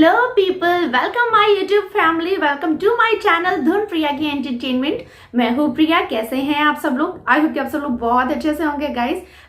Hello people, welcome my YouTube family, welcome to my channel Dhun Priya की entertainment. मैं हूँ प्रिया। कैसे हैं आप सब लोग? आई होप कि आप सब लोग बहुत अच्छे से होंगे।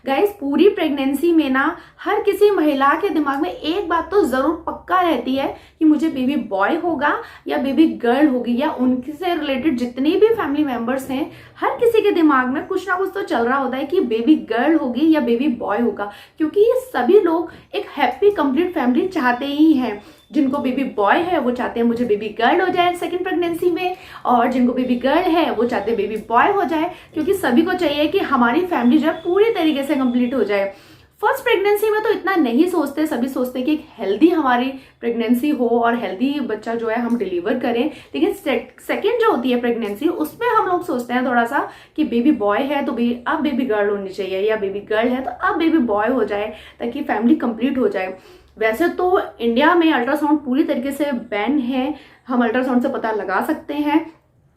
गाइस पूरी प्रेगनेंसी में ना हर किसी महिला के दिमाग में एक बात तो जरूर पक्का रहती है कि मुझे बेबी बॉय होगा या बेबी गर्ल होगी, या उनसे रिलेटेड जितने भी फैमिली मेंबर्स हैं हर किसी के दिमाग में कुछ ना कुछ तो चल रहा होता है कि बेबी गर्ल होगी या बेबी बॉय होगा, क्योंकि ये सभी लोग एक हैप्पी कंप्लीट फैमिली चाहते ही हैं। जिनको बेबी बॉय है वो चाहते हैं मुझे बेबी गर्ल हो जाए सेकंड प्रेगनेंसी में, और जिनको बेबी गर्ल है वो चाहते हैं बेबी बॉय हो जाए, क्योंकि सभी को चाहिए कि हमारी फैमिली जो है पूरी तरीके से कंप्लीट हो जाए। फर्स्ट प्रेगनेंसी में तो इतना नहीं सोचते, सभी सोचते हैं कि एक हेल्दी हमारी प्रेगनेंसी हो और हेल्दी बच्चा जो है हम डिलीवर करें। लेकिन सेकंड जो होती है प्रेगनेंसी, उसमें हम लोग सोचते हैं थोड़ा सा कि बेबी बॉय है तो अब बेबी गर्ल होनी चाहिए, या बेबी गर्ल है तो अब बेबी बॉय हो जाए ताकि फैमिली कंप्लीट हो जाए। वैसे तो इंडिया में अल्ट्रासाउंड पूरी तरीके से बैन है, हम अल्ट्रासाउंड से पता लगा सकते हैं,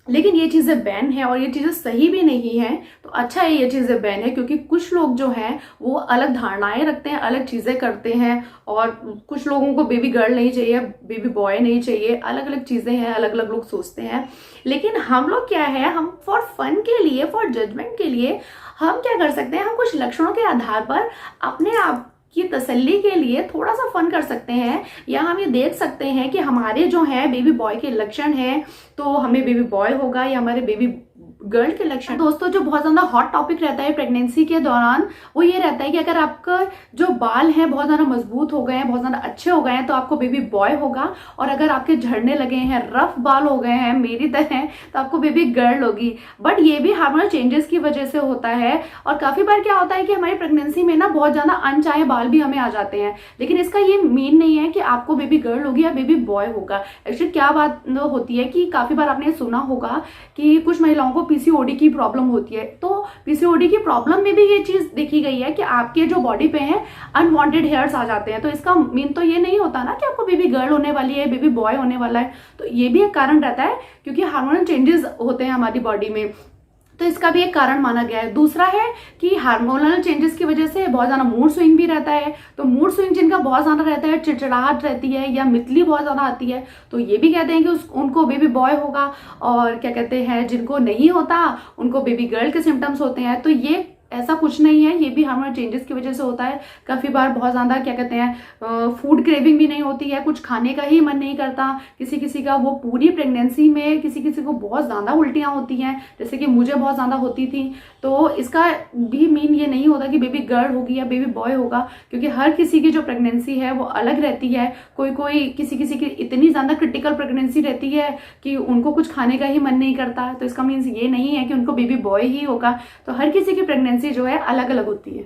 लेकिन ये चीज़ें बैन है और ये चीज़ें सही भी नहीं है। तो अच्छा है ये चीज़ें बैन है, क्योंकि कुछ लोग जो हैं वो अलग धारणाएं रखते हैं, अलग चीज़ें करते हैं, और कुछ लोगों को बेबी गर्ल नहीं चाहिए, बेबी बॉय नहीं चाहिए, अलग अलग चीज़ें हैं, अलग अलग लोग सोचते हैं। लेकिन हम लोग क्या है, हम फॉर फन के लिए, फॉर जजमेंट के लिए हम क्या कर सकते हैं, हम कुछ लक्षणों के आधार पर अपने आप की तसल्ली के लिए थोड़ा सा फन कर सकते हैं, या हम ये देख सकते हैं कि हमारे जो है बेबी बॉय के लक्षण हैं तो हमें बेबी बॉय होगा, या हमारे बेबी गर्ल के लक्षण। दोस्तों, जो बहुत ज्यादा हॉट टॉपिक रहता है प्रेगनेंसी के दौरान वो ये रहता है कि अगर आपका जो बाल हैं बहुत ज्यादा मजबूत हो गए हैं, बहुत ज्यादा अच्छे हो गए हैं, तो आपको बेबी बॉय होगा, और अगर आपके झड़ने लगे हैं, रफ बाल हो गए हैं मेरी तरह, तो आपको बेबी गर्ल होगी। बट ये भी हार्मोनल चेंजेस की वजह से होता है, और काफी बार क्या होता है कि हमारी प्रेगनेंसी में ना बहुत ज्यादा अनचाहे बाल भी हमें आ जाते हैं, लेकिन इसका ये मीन नहीं है कि आपको बेबी गर्ल होगी या बेबी बॉय होगा। एक्चुअली क्या बात होती है कि काफी बार आपने सुना होगा कि कुछ महिलाओं को पीसीओडी की प्रॉब्लम होती है, तो पीसीओडी की प्रॉब्लम में भी ये चीज देखी गई है कि आपके जो बॉडी पे हैं अनवांटेड हेयर्स आ जाते हैं। तो इसका मीन तो ये नहीं होता ना कि आपको बेबी गर्ल होने वाली है, बेबी बॉय होने वाला है। तो ये भी एक कारण रहता है, क्योंकि हार्मोनल चेंजेस होते हैं हमारी बॉडी में, तो इसका भी एक कारण माना गया है। दूसरा है कि हार्मोनल चेंजेस की वजह से बहुत ज्यादा मूड स्विंग भी रहता है। तो मूड स्विंग जिनका बहुत ज्यादा रहता है, चिड़चिड़ाहट रहती है या मितली बहुत ज्यादा आती है, तो ये भी कहते हैं कि उनको बेबी बॉय होगा। और क्या कहते हैं, जिनको नहीं होता उनको बेबी गर्ल के सिम्टम्स होते हैं। तो ये ऐसा कुछ नहीं है, ये भी हार्मोनल चेंजेस की वजह से होता है। काफी बार बहुत ज्यादा क्या कहते हैं फूड क्रेविंग भी नहीं होती है, कुछ खाने का ही मन नहीं करता किसी किसी का। वो पूरी प्रेगनेंसी में किसी किसी को बहुत ज्यादा उल्टियां होती हैं, जैसे कि मुझे बहुत ज्यादा होती थी। तो इसका भी मीन ये नहीं होता कि बेबी गर्ल होगी या बेबी बॉय होगा, क्योंकि हर किसी की जो प्रेगनेंसी है वो अलग रहती है। कोई किसी किसी की इतनी ज्यादा क्रिटिकल प्रेगनेंसी रहती है कि उनको कुछ खाने का ही मन नहीं करता, तो इसका मीन्स ये नहीं है कि उनको बेबी बॉय ही होगा। तो हर किसी की प्रेगनेंसी जो है अलग अलग होती है।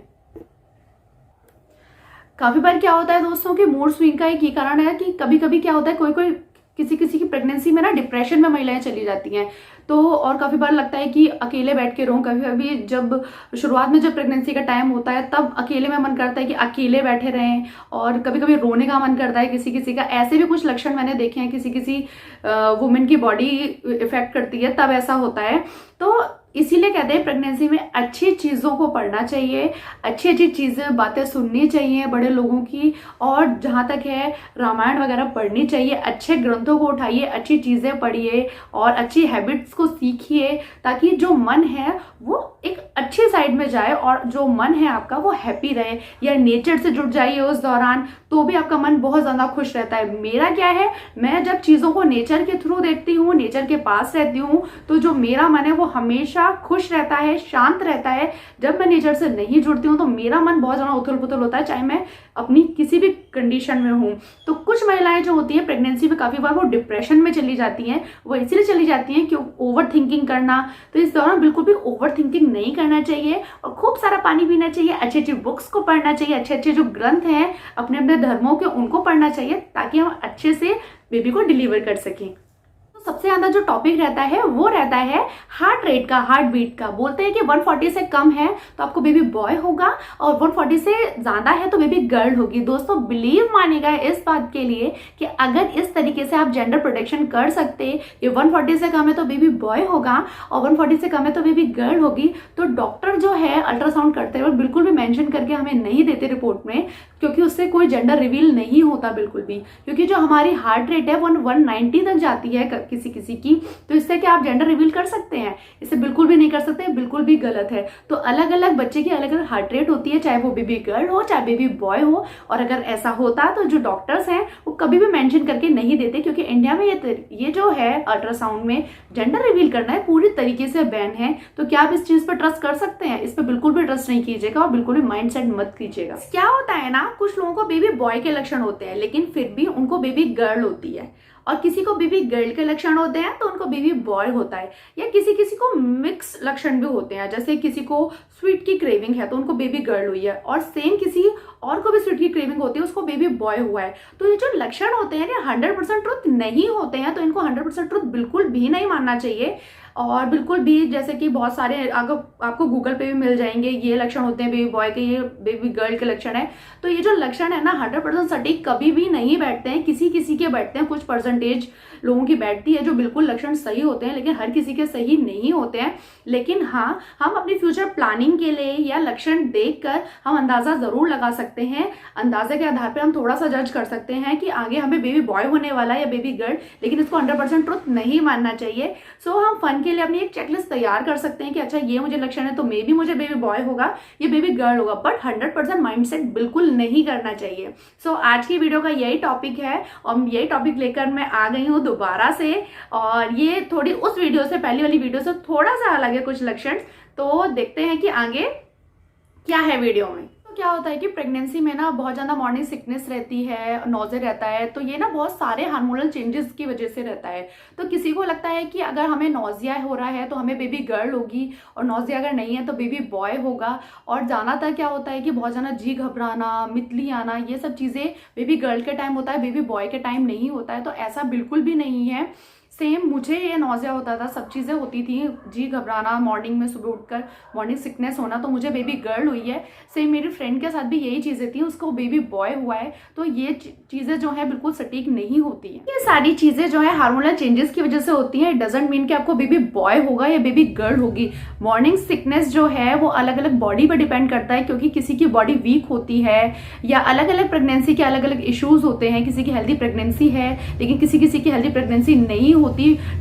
काफी बार क्या होता है दोस्तों कि मूड स्विंग का एक ये कारण है कि कभी कभी क्या होता है, कोई किसी किसी की प्रेगनेंसी में ना डिप्रेशन में महिलाएं चली जाती हैं। तो और काफी बार लगता है कि अकेले बैठ के रहूं। कभी कभी जब शुरुआत में जब प्रेगनेंसी का टाइम होता है तब अकेले में मन करता है कि अकेले बैठे रहें, और कभी कभी रोने का मन करता है किसी किसी का। ऐसे भी कुछ लक्षण मैंने देखे हैं, किसी किसी वुमेन की बॉडी इफेक्ट करती है तब ऐसा होता है। तो इसीलिए कहते हैं प्रेगनेंसी में अच्छी चीज़ों को पढ़ना चाहिए, अच्छी अच्छी चीज़ें बातें सुननी चाहिए बड़े लोगों की, और जहाँ तक है रामायण वगैरह पढ़नी चाहिए। अच्छे ग्रंथों को उठाइए, अच्छी चीज़ें पढ़िए और अच्छी हैबिट्स को सीखिए, ताकि जो मन है वो एक अच्छी साइड में जाए और जो मन है आपका वो हैप्पी रहे। या नेचर से जुड़ जाइए उस दौरान, तो भी आपका मन बहुत ज़्यादा खुश रहता है। मेरा क्या है, मैं जब चीज़ों को नेचर के थ्रू देखती हूँ, नेचर के पास रहती हूँ, तो जो मेरा मन है वो हमेशा खुश रहता है, शांत रहता है। जब मैं नेचर से नहीं जुड़ती हूँ तो मेरा मन बहुत ज्यादा उथल पुथल होता है, चाहे मैं अपनी किसी भी कंडीशन में हूँ। तो कुछ महिलाएं जो होती हैं प्रेगनेंसी में काफी बार वो डिप्रेशन में चली जाती हैं। वो इसलिए चली जाती हैं कि ओवर थिंकिंग करना। तो इस दौरान बिल्कुल भी ओवर थिंकिंग नहीं करना चाहिए, और खूब सारा पानी पीना चाहिए, अच्छी अच्छी बुक्स को पढ़ना चाहिए, अच्छे अच्छे जो ग्रंथ हैं अपने अपने धर्मों के उनको पढ़ना चाहिए, ताकि हम अच्छे से बेबी को डिलीवर कर सकें। सबसे ज्यादा जो टॉपिक रहता है वो रहता है हार्ट रेट का, हार्ट बीट का। बोलते हैं कि 140 से कम है तो आपको बेबी बॉय होगा और 140 से ज्यादा है तो बेबी गर्ल होगी। दोस्तों बिलीव मानेगा इस बात के लिए कि अगर इस तरीके से आप जेंडर प्रोटेक्शन कर सकते, ये 140 से कम है तो बेबी बॉय होगा और 140 से कम है तो बेबी गर्ल होगी, तो डॉक्टर जो है अल्ट्रासाउंड करते हुए बिल्कुल भी मेंशन करके हमें नहीं देते रिपोर्ट में, क्योंकि उससे कोई जेंडर रिवील नहीं होता बिल्कुल भी। क्योंकि जो हमारी हार्ट रेट है 190 तक जाती है किसी किसी की, तो इससे क्या आप जेंडर रिवील कर सकते हैं? इसे बिल्कुल भी नहीं कर सकते, बिल्कुल भी गलत है। तो अलग अलग बच्चे की अलग अलग हार्ट रेट होती है, चाहे वो बेबी गर्ल हो चाहे बेबी बॉय हो। और अगर ऐसा होता तो जो डॉक्टर्स हैं वो कभी भी मेंशन करके नहीं देते, क्योंकि इंडिया में ये जो है अल्ट्रासाउंड में जेंडर रिवील करना है पूरी तरीके से बैन है। तो क्या आप इस चीज पर ट्रस्ट कर सकते हैं? इस पर बिल्कुल भी ट्रस्ट नहीं कीजिएगा और बिल्कुल भी माइंड सेट मत कीजिएगा। क्या होता है ना, कुछ लोगों को बेबी बॉय के लक्षण होते हैं लेकिन फिर भी उनको बेबी गर्ल होती है, और किसी को बेबी गर्ल के लक्षण होते हैं तो उनको बेबी बॉय होता है, या किसी किसी को मिक्स लक्षण भी होते हैं। जैसे किसी को स्वीट की क्रेविंग है तो उनको बेबी गर्ल हुई है, और सेम किसी और को भी स्वीट की क्रेविंग होती है उसको बेबी बॉय हुआ है। तो ये जो लक्षण होते हैं ये 100% ट्रुथ नहीं होते हैं, तो इनको 100% ट्रुथ बिल्कुल भी नहीं मानना चाहिए। और बिल्कुल भी जैसे कि बहुत सारे आपको गूगल पे भी मिल जाएंगे, ये लक्षण होते हैं बेबी बॉय के, ये बेबी गर्ल के लक्षण है। तो ये जो लक्षण है ना 100% सटीक कभी भी नहीं बैठते हैं, किसी किसी के बैठते हैं, कुछ परसेंटेज लोगों की बैठती है जो बिल्कुल लक्षण सही होते हैं, लेकिन हर किसी के सही नहीं होते हैं। लेकिन हाँ, हम अपनी फ्यूचर प्लानिंग के लिए या लक्षण देखकर हम अंदाजा जरूर लगा सकते हैं। अंदाजे के आधार पर हम थोड़ा सा जज कर सकते हैं कि आगे हमें बेबी बॉय होने वाला है या बेबी गर्ल, लेकिन इसको 100% ट्रुथ नहीं मानना चाहिए। सो हम फन के लिए अपनी एक चेकलिस्ट तैयार कर सकते हैं कि अच्छा ये मुझे लक्षण है तो मे बी मुझे बेबी बॉय होगा, ये बेबी गर्ल होगा, बट 100% माइंडसेट बिल्कुल नहीं करना चाहिए। सो आज की वीडियो का यही टॉपिक है और यही टॉपिक लेकर मैं आ गई हूँ दोबारा से। और ये थोड़ी उस वीडियो से, पहली वाली वीडियो से थोड़ा सा अलग है कुछ लक्षण, तो देखते हैं कि आगे क्या है वीडियो में। क्या होता है कि प्रेगनेंसी में ना बहुत ज़्यादा मॉर्निंग सिकनेस रहती है, नॉज़े रहता है, तो ये ना बहुत सारे हार्मोनल चेंजेस की वजह से रहता है। तो किसी को लगता है कि अगर हमें नॉजिया हो रहा है तो हमें बेबी गर्ल होगी, और नॉजिया अगर नहीं है तो बेबी बॉय होगा। और ज़्यादातर क्या होता है कि बहुत ज़्यादा जी घबराना, मितली आना, ये सब चीज़ें बेबी गर्ल के टाइम होता है, बेबी बॉय के टाइम नहीं होता है। तो ऐसा बिल्कुल भी नहीं है। सेम मुझे ये नॉजिया होता था, सब चीज़ें होती थी, जी घबराना, मॉर्निंग में सुबह उठकर मॉर्निंग सिकनेस होना, तो मुझे बेबी गर्ल हुई है। सेम मेरी फ्रेंड के साथ भी यही चीज़ें थी, उसको बेबी बॉय हुआ है। तो ये चीज़ें जो है बिल्कुल सटीक नहीं होती हैं। ये सारी चीज़ें जो है हार्मोनल चेंजेस की वजह से होती हैं। इट डजंट मीन कि आपको बेबी बॉय होगा या बेबी गर्ल होगी। मॉर्निंग सिकनेस जो है वो अलग अलग बॉडी पर डिपेंड करता है, क्योंकि किसी की बॉडी वीक होती है या अलग अलग प्रेगनेंसी के अलग अलग इश्यूज होते हैं। किसी की हेल्दी प्रेगनेंसी है लेकिन किसी किसी की हेल्दी प्रेगनेंसी नहीं होती,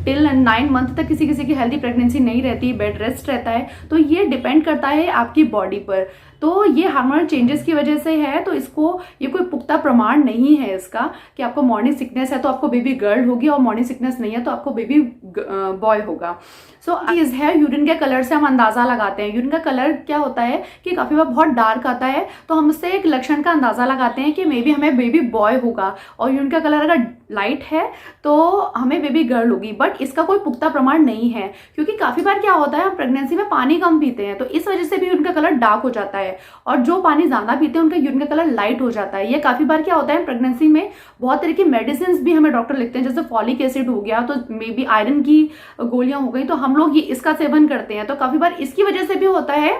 टिल 9 मंथ तक किसी किसी की हेल्दी प्रेगनेंसी नहीं रहती, बेड रेस्ट रहता है। तो ये डिपेंड करता है आपकी बॉडी पर। तो ये हार्मोनल चेंजेस की वजह से है, तो इसको ये कोई पुख्ता प्रमाण नहीं है इसका कि आपको मॉर्निंग सिकनेस है तो आपको बेबी गर्ल होगी और मॉर्निंग सिकनेस नहीं है तो आपको बेबी बॉय होगा। सो चीज है, यूरिन के कलर से हम अंदाजा लगाते हैं। यूरिन का कलर क्या होता है कि काफी बार बहुत डार्क आता है, तो हम उससे एक लक्षण का अंदाजा लगाते हैं कि मे बी हमें बेबी बॉय होगा, और यूरिन का कलर अगर लाइट है तो हमें बेबी गर्ल होगी। बट इसका कोई पुख्ता प्रमाण नहीं है, क्योंकि काफी बार क्या होता है हम प्रेगनेंसी में पानी कम पीते हैं, तो इस वजह से भी यूरिन का कलर डार्क हो जाता है, और जो पानी ज्यादा पीते हैं उनका यूरिन का कलर लाइट हो जाता है। ये काफी बार क्या होता है प्रेगनेंसी में बहुत तरह की मेडिसिन भी हमें डॉक्टर लिखते हैं, जैसे फॉलिक एसिड हो गया, तो मे बी आयरन की गोलियां हो गई, तो हम लोग ये इसका सेवन करते हैं। तो काफी बार इसकी वजह से भी होता है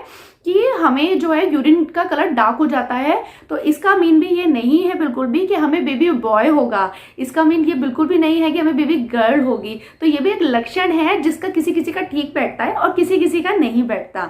कि हमें जो है यूरिन का कलर डार्क हो जाता है। तो इसका मीन भी ये नहीं है बिल्कुल भी कि हमें बेबी बॉय होगा, इसका मीन ये बिल्कुल भी नहीं है कि हमें बेबी गर्ल होगी। तो ये भी एक लक्षण है जिसका किसी किसी का ठीक बैठता है और किसी किसी का नहीं बैठता।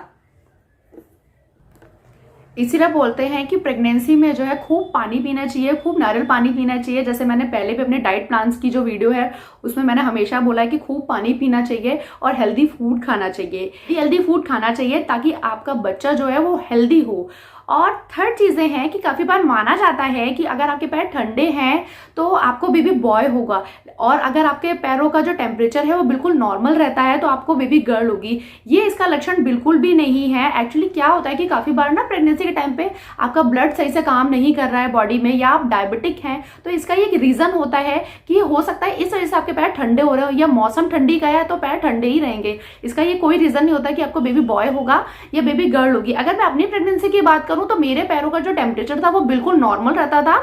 इसीलिए बोलते हैं कि प्रेगनेंसी में जो है खूब पानी पीना चाहिए, खूब नारियल पानी पीना चाहिए। जैसे मैंने पहले भी अपने डाइट प्लान्स की जो वीडियो है उसमें मैंने हमेशा बोला है कि खूब पानी पीना चाहिए और हेल्दी फूड खाना चाहिए। हेल्दी फूड खाना चाहिए ताकि आपका बच्चा जो है वो हेल्दी हो। और थर्ड चीज़ें हैं कि काफ़ी बार माना जाता है कि अगर आपके पैर ठंडे हैं तो आपको बेबी बॉय होगा, और अगर आपके पैरों का जो टेम्परेचर है वो बिल्कुल नॉर्मल रहता है तो आपको बेबी गर्ल होगी। ये इसका लक्षण बिल्कुल भी नहीं है। एक्चुअली क्या होता है कि काफ़ी बार ना प्रेगनेंसी के टाइम पे आपका ब्लड सही से काम नहीं कर रहा है बॉडी में, या आप डायबिटिक हैं, तो इसका ये एक रीज़न होता है कि हो सकता है इस वजह से आपके पैर ठंडे हो रहे हो, या मौसम ठंडी का है तो पैर ठंडे ही रहेंगे। इसका ये कोई रीज़न नहीं होता कि आपको बेबी बॉय होगा या बेबी गर्ल होगी। अगर मैं अपनी प्रेगनेंसी की बात करूं तो मेरे पैरों का जो टेम्परेचर था वो बिल्कुल नॉर्मल रहता था,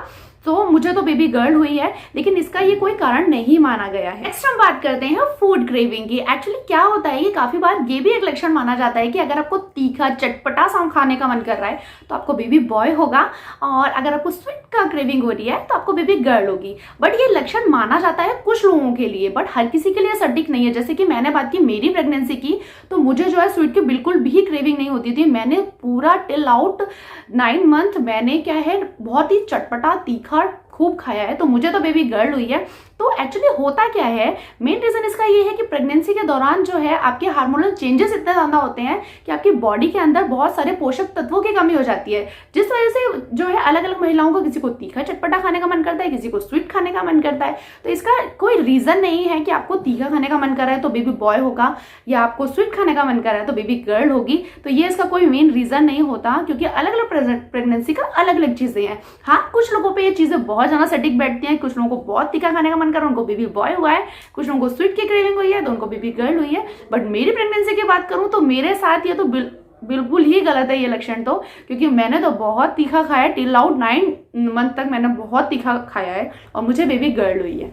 तो मुझे तो बेबी गर्ल हुई है, लेकिन इसका ये कोई कारण नहीं माना गया है। नेक्स्ट हम बात करते हैं फूड क्रेविंग की। एक्चुअली क्या होता है, ये काफी बार ये भी एक लक्षण माना जाता है कि अगर आपको तीखा चटपटा सा खाने का मन कर रहा है तो आपको बेबी बॉय होगा, और अगर आपको स्वीट का क्रेविंग हो रही है तो आपको बेबी गर्ल होगी। बट ये लक्षण माना जाता है कुछ लोगों के लिए, बट हर किसी के लिए सटीक नहीं है। जैसे कि मैंने बात की मेरी प्रेगनेंसी की, तो मुझे जो है स्वीट की बिल्कुल भी क्रेविंग नहीं होती थी। मैंने पूरा टिल आउट 9 मंथ मैंने क्या है बहुत ही चटपटा तीखा खूब खाया है, तो मुझे तो बेबी गर्ल हुई है। तो एक्चुअली होता क्या है, मेन रीजन इसका ये है कि प्रेगनेंसी के दौरान जो है आपके हार्मोनल चेंजेस इतने ज्यादा होते हैं कि आपकी बॉडी के अंदर बहुत सारे पोषक तत्वों की कमी हो जाती है, जिस वजह से जो है अलग अलग महिलाओं को किसी को तीखा चटपटा खाने का मन करता है, किसी को स्वीट खाने का मन करता है। तो इसका कोई रीजन नहीं है कि आपको तीखा खाने का मन कर रहा है तो बेबी बॉय होगा, या आपको स्वीट खाने का मन कर रहा है तो बेबी गर्ल होगी। तो ये इसका कोई मेन रीजन नहीं होता, क्योंकि अलग अलग प्रेगनेंसी का अलग अलग चीजें हैं। हाँ, कुछ लोगों पर ये चीजें बहुत ज्यादा सटीक बैठती हैं। कुछ लोगों को बहुत तीखा खाने का मन कर रहा है, उनको बेबी बॉय हुआ है। कुछ लोगों को स्वीट की क्रेविंग हुई है तो उनको बेबी गर्ल हुई है। बट मेरी प्रेगनेंसी की बात करूं तो मेरे साथ ये तो बिल्कुल ही गलत है ये लक्षण तो, क्योंकि मैंने तो बहुत तीखा खाया है। टिल आउट 9 मंथ तक मैंने बहुत तीखा खाया है और मुझे बेबी गर्ल हुई है।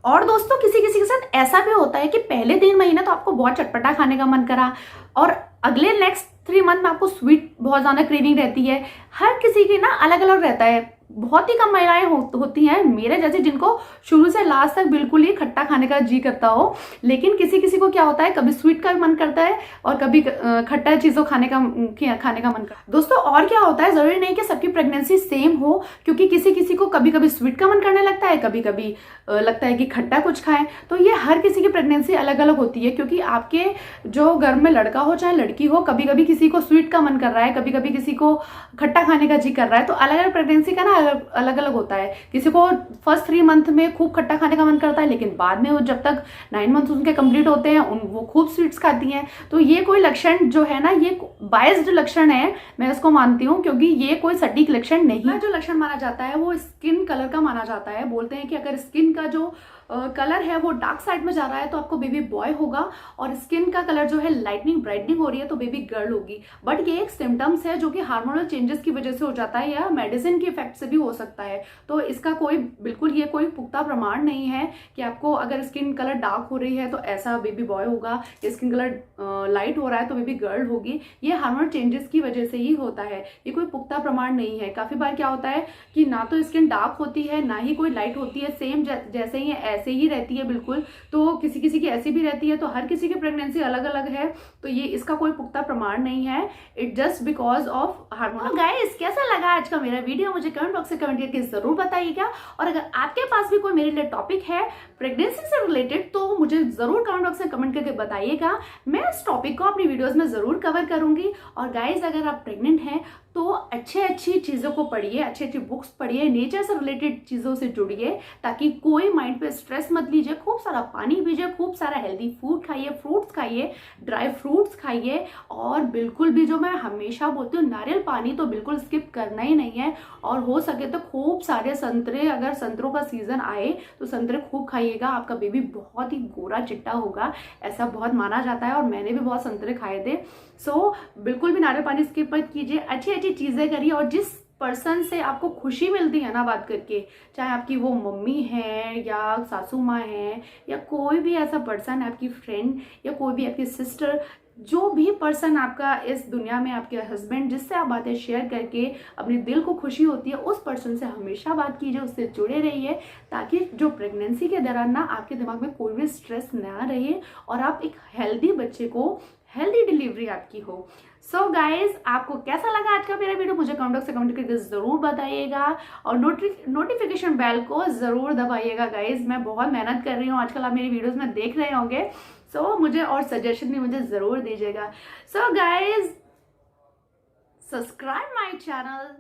और दोस्तों, किसी किसी के साथ ऐसा भी होता है कि पहले 3 महीने तो आपको बहुत चटपटा खाने का मन करा, और अगले नेक्स्ट 3 मंथ में आपको स्वीट बहुत ज्यादा क्रेविंग रहती है। हर किसी की ना अलग अलग रहता है। बहुत ही कम महिलाएं होती हैं मेरे जैसे जिनको शुरू से लास्ट तक बिल्कुल ही खट्टा खाने का जी करता हो, लेकिन किसी किसी को क्या होता है, कभी स्वीट का मन करता है और कभी खट्टा चीजों खाने का मन करता है। दोस्तों, और क्या होता है, जरूरी नहीं कि सबकी प्रेगनेंसी सेम हो, क्योंकि किसी किसी को कभी कभी स्वीट का मन करने लगता है, कभी कभी लगता है कि खट्टा कुछ खाएं। तो ये हर किसी की प्रेगनेंसी अलग अलग होती है, क्योंकि आपके जो घर में लड़का हो चाहे लड़की हो, कभी कभी किसी को स्वीट का मन कर रहा है, कभी कभी किसी को खट्टा खाने का जी कर रहा है। तो अलग अलग प्रेगनेंसी का ना अलग अलग होता है। किसी को फर्स्ट 3 मंथ में खूब खट्टा खाने का मन करता है, लेकिन बाद में वो जब तक 9 मंथ उनके कंप्लीट होते हैं वो खूब स्वीट्स खाती हैं। तो ये कोई लक्षण जो है ना, ये बायस्ड लक्षण है, मैं इसको मानती हूँ, क्योंकि ये कोई सटीक लक्षण नहीं है। जो लक्षण माना जाता है वो स्किन कलर का माना जाता है। बोलते हैं कि अगर स्किन का जो कलर है वो डार्क साइड में जा रहा है तो आपको बेबी बॉय होगा, और स्किन का कलर जो है लाइटनिंग ब्राइटनिंग हो रही है तो बेबी गर्ल होगी। बट ये एक सिम्टम्स है जो कि हार्मोनल चेंजेस की वजह से हो जाता है, या मेडिसिन के इफेक्ट से भी हो सकता है। तो इसका कोई बिल्कुल ये कोई पुख्ता प्रमाण नहीं है कि आपको अगर स्किन कलर डार्क हो रही है तो ऐसा बेबी बॉय होगा, या स्किन कलर लाइट हो रहा है तो बेबी गर्ल होगी। ये हार्मोनल चेंजेस की वजह से ही होता है, ये कोई पुख्ता प्रमाण नहीं है। काफी बार क्या होता है कि ना तो स्किन डार्क होती है ना ही कोई लाइट होती है, सेम जैसे ही ऐसे ही रहती है बिल्कुल। तो किसी किसी की ऐसी भी रहती है, तो हर किसी की प्रेगनेंसी अलग अलग है। तो ये इसका कोई पुख्ता प्रमाण नहीं है, it just because of hormone. Guys, कैसा लगा आज का मेरा वीडियो, मुझे कमेंट बॉक्स से कमेंट करके जरूर बताइएगा। और अगर आपके पास भी कोई मेरे लिए टॉपिक है प्रेगनेंसी से रिलेटेड तो मुझे जरूर कमेंट बॉक्स में कमेंट करके बताइएगा। मैं इस टॉपिक को अपनी वीडियोस में जरूर कवर करूंगी। और गाइस, अगर आप प्रेग्नेंट हैं तो अच्छी चीज़ों को पढ़िए, अच्छी बुक्स पढ़िए, नेचर से रिलेटेड चीज़ों से जुड़िए, ताकि कोई माइंड पे स्ट्रेस मत लीजिए। खूब सारा पानी पीजिए, खूब सारा हेल्दी फूड खाइए, फ्रूट्स खाइए, ड्राई फ्रूट्स खाइए, और बिल्कुल भी जो मैं हमेशा बोलती हूँ नारियल पानी तो बिल्कुल स्किप करना ही नहीं है। और हो सके तो खूब सारे संतरे, अगर संतरों का सीजन आए तो संतरे खूब खाइएगा, आपका बेबी बहुत ही गोरा चिट्टा होगा, ऐसा बहुत माना जाता है। और मैंने भी बहुत संतरे खाए थे। सो बिल्कुल भी नारियल पानी स्किप मत कीजिए, अच्छी चीजें करिए। और जिस पर्सन से आपको खुशी मिलती है ना बात करके, चाहे आपकी वो मम्मी है या सासू माँ है या कोई भी ऐसा पर्सन है, आपकी फ्रेंड या कोई भी आपकी सिस्टर, जो भी पर्सन आपका इस दुनिया में, आपके हस्बैंड, जिससे आप बातें शेयर करके अपने दिल को खुशी होती है, उस पर्सन से हमेशा बात कीजिए, उससे जुड़े रहिए, ताकि जो प्रेगनेंसी के दौरान ना आपके दिमाग में कोई भी स्ट्रेस ना रहे और आप एक हेल्दी बच्चे को, हेल्दी डिलीवरी आपकी हो। सो गाइज, आपको कैसा लगा आज का मेरा वीडियो, मुझे कमेंट बॉक्स से कमेंट करके जरूर बताइएगा। और नोटिफिकेशन बेल को जरूर दबाइएगा गाइज। मैं बहुत मेहनत कर रही हूँ आजकल, आप मेरी वीडियोस में देख रहे होंगे। सो मुझे और सजेशन भी मुझे जरूर दीजिएगा। So guys, subscribe my channel.